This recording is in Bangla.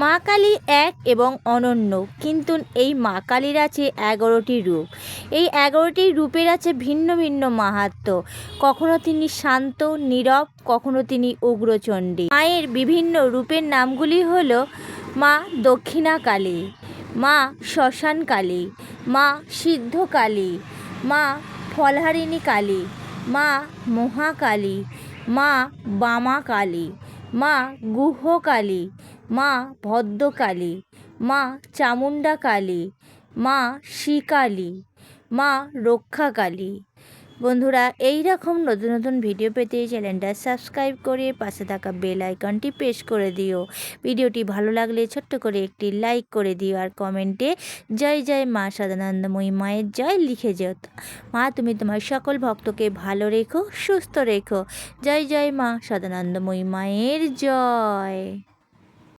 মা কালী এক এবং অনন্য, কিন্তু এই মা কালীর আছে 11টি রূপ। এই 11টি রূপের আছে ভিন্ন ভিন্ন মাহাত্ম্য। কখনো তিনি শান্ত নীরব, কখনো তিনি উগ্রচণ্ডী। মায়ের বিভিন্ন রূপের নামগুলি হল মা দক্ষিণা কালী, মা শ্মশান কালী, মা সিদ্ধ কালী, মা ফলহারিণী কালী, মা মহাকালী, মা বামা কালী, মা গুহ কালী, মা ভদ্রকালী, মা চামুণ্ডা কালী, মা শ্রীকালী, মা রক্ষাকালী। বন্ধুরা, এই রকম নতুন নতুন ভিডিও পেতে চ্যানেলটা সাবস্ক্রাইব করে পাশে থাকা বেল আইকনটি প্রেস করে দিও। ভিডিওটি ভালো লাগলে ছোট্ট করে একটি লাইক করে দিও আর কমেন্টে জয় জয় মা সদানন্দময়ী মায়ের জয় লিখে যেও। মা তুমি তোমার সকল ভক্তকে ভালো রেখো, সুস্থ রেখো। জয় জয় মা সদানন্দময়ী মায়ের জয়।